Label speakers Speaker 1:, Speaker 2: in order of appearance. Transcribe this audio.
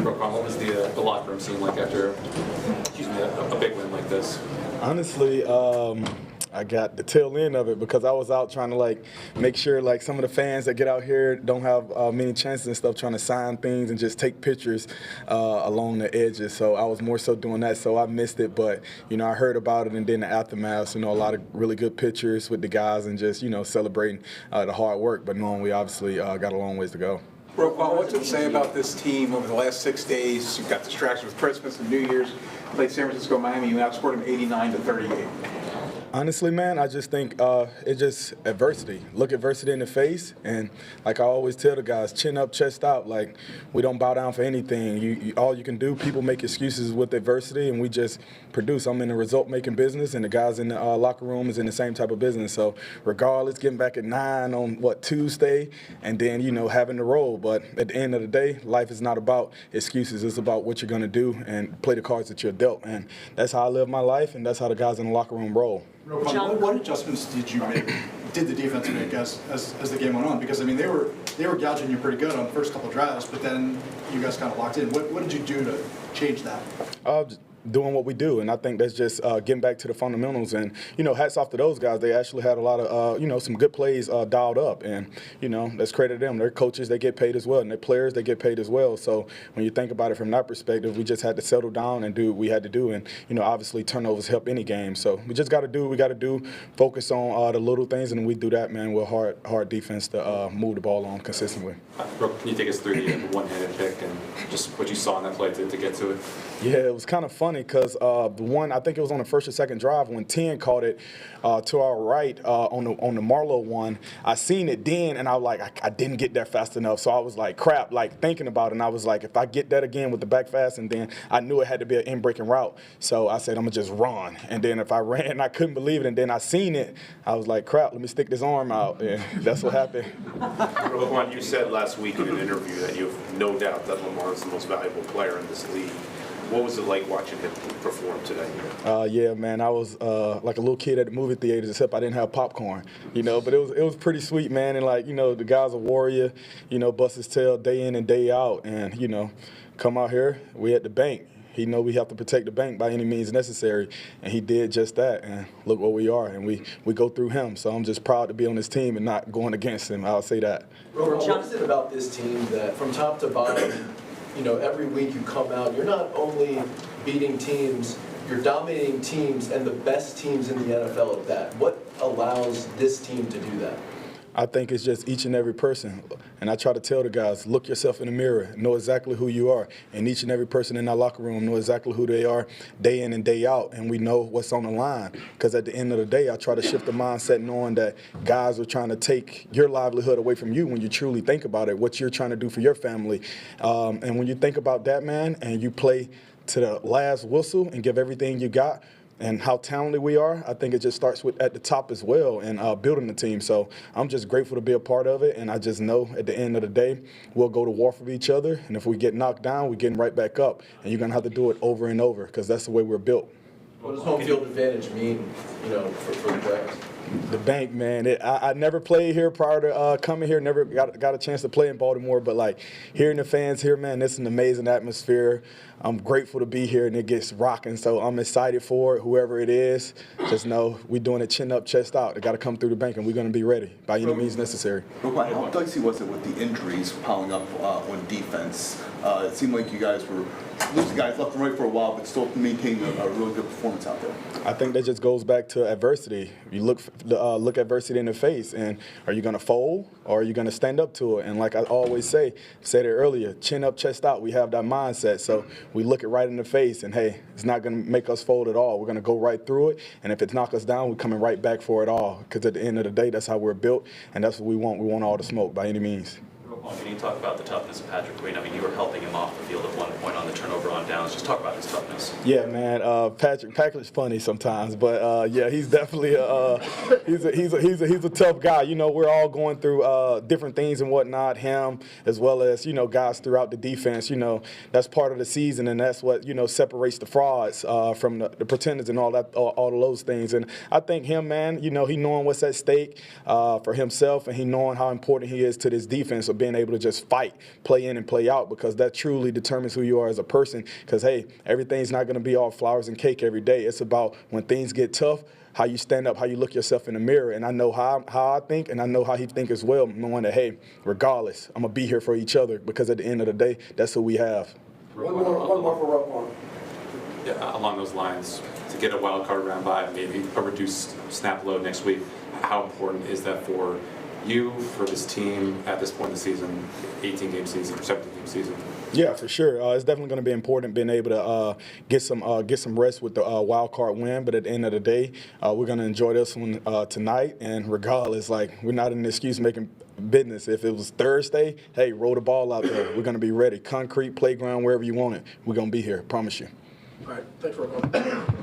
Speaker 1: Roquan, what was the locker room scene like after, a big win like this?
Speaker 2: Honestly, I got the tail end of it because I was out trying to make sure some of the fans that get out here don't have many chances and stuff, trying to sign things and just take pictures along the edges. So I was more so doing that. So I missed it, but I heard about it, and then the aftermath. A lot of really good pictures with the guys and just celebrating the hard work. But knowing we obviously got a long ways to go.
Speaker 3: Roquan, what's it say about this team over the last 6 days? You've got distractions with Christmas and New Year's. Played San Francisco, Miami. You outscored them 89-38.
Speaker 2: Honestly, man, I just think it's just adversity. Look adversity in the face, and like I always tell the guys, chin up, chest out. We don't bow down for anything. All you can do, people make excuses with adversity, and we just produce. I'm in the result-making business, and the guys in the locker room is in the same type of business. So regardless, getting back at 9 on, Tuesday, and then, having to roll. But at the end of the day, life is not about excuses. It's about what you're going to do and play the cards that you're dealt. And that's how I live my life, and that's how the guys in the locker room roll.
Speaker 4: Roquan, what adjustments did the defense make as the game went on? Because they were gouging you pretty good on the first couple of drives, but then you guys kind of locked in. What did you do to change that?
Speaker 2: Doing what we do, and I think that's just getting back to the fundamentals. And hats off to those guys. They actually had a lot of some good plays dialed up, and let's credit them. Their coaches, they get paid as well, and their players, they get paid as well. So when you think about it from that perspective, we just had to settle down and do what we had to do. And obviously turnovers help any game. So we just got to do what we got to do. Focus on the little things, and we do that, man. We're hard defense to move the ball on consistently.
Speaker 1: Can you take us through the one-handed pick and just what you saw in that play to get to it?
Speaker 2: Yeah, it was kind of funny because the one, I think it was on the first or second drive when 10 caught it to our right on the Marlowe one. I seen it then, and I was like, I didn't get there fast enough. So I was like, crap, thinking about it. And I was like, if I get that again with the back fast, and then I knew it had to be an in-breaking route. So I said, I'm going to just run. And then if I ran, I couldn't believe it. And then I seen it. I was like, crap, let me stick this arm out. And that's what happened.
Speaker 5: Roquan, you said last week in an interview that you have no doubt that Lamar is the most valuable player in this league. What was it like watching him perform today?
Speaker 2: Yeah, man, I was like a little kid at the movie theaters, except I didn't have popcorn, but it was pretty sweet, man. And the guy's a warrior, bust his tail day in and day out, and come out here, we at the bank. He know we have to protect the bank by any means necessary, and he did just that. And look where we are, and we go through him. So I'm just proud to be on this team and not going against him. I'll say that.
Speaker 6: What is it about this team that, from top to bottom, every week you come out, you're not only beating teams, you're dominating teams and the best teams in the NFL at that. What allows this team to do that?
Speaker 2: I think it's just each and every person. And I try to tell the guys, look yourself in the mirror, know exactly who you are. And each and every person in our locker room know exactly who they are day in and day out. And we know what's on the line. Because at the end of the day, I try to shift the mindset knowing that guys are trying to take your livelihood away from you when you truly think about it, what you're trying to do for your family. And when you think about that, man, and you play to the last whistle and give everything you got, and how talented we are, I think it just starts at the top as well and building the team. So I'm just grateful to be a part of it, and I just know at the end of the day, we'll go to war for each other, and if we get knocked down, we're getting right back up. And you're going to have to do it over and over because that's the way we're built.
Speaker 6: What does home field advantage mean, for the players?
Speaker 2: The bank, man. I never played here prior to coming here. Never got a chance to play in Baltimore. But hearing the fans here, man, it's an amazing atmosphere. I'm grateful to be here, and it gets rocking. So I'm excited for it. Whoever it is, just know we're doing it chin up, chest out. They got to come through the bank, and we're going to be ready by any means necessary.
Speaker 7: Roquan, how dicey was it with the injuries piling up on defense? It seemed like you guys were losing guys left and right for a while, but still maintaining a really good performance out there.
Speaker 2: I think that just goes back to adversity. You look adversity in the face, and are you going to fold or are you going to stand up to it? And like I always said it earlier, chin up, chest out. We have that mindset, so we look it right in the face, and hey, it's not going to make us fold at all. We're going to go right through it, and if it knocks us down, we're coming right back for it all. Because at the end of the day, that's how we're built, and that's what we want. We want all the smoke by any means.
Speaker 8: Can you talk about the toughness of Patrick Queen? I mean, you were helping him off the field at one point on the turnover on downs. Just talk about his toughness.
Speaker 2: Yeah, man. Patrick's funny sometimes, but yeah, he's definitely he's a tough guy. We're all going through different things and whatnot. Him as well as guys throughout the defense. That's part of the season, and that's what separates the frauds from the pretenders and all of those things. And I think him, man, he knowing what's at stake for himself, and he knowing how important he is to this defense of being being able to just fight, play in and play out, because that truly determines who you are as a person. Because, hey, everything's not going to be all flowers and cake every day. It's about when things get tough, how you stand up, how you look yourself in the mirror. And I know how I think, and I know how he think as well, knowing that, hey, regardless, I'm going to be here for each other, because at the end of the day, that's who we have.
Speaker 9: One more for Roquan.
Speaker 1: Yeah, along those lines, to get a wild card round bye, maybe a reduced snap load next week, how important is that for you, for this team at this point in the season, 18-game season or 17-game season?
Speaker 2: Yeah, for sure. It's definitely going to be important being able to get some rest with the wild card win. But at the end of the day, we're going to enjoy this one tonight. And regardless, like, we're not in excuse-making business. If it was Thursday, hey, roll the ball out there. We're going to be ready. Concrete, playground, wherever you want it. We're going to be here. Promise you.
Speaker 9: All right. Thanks, Roquan.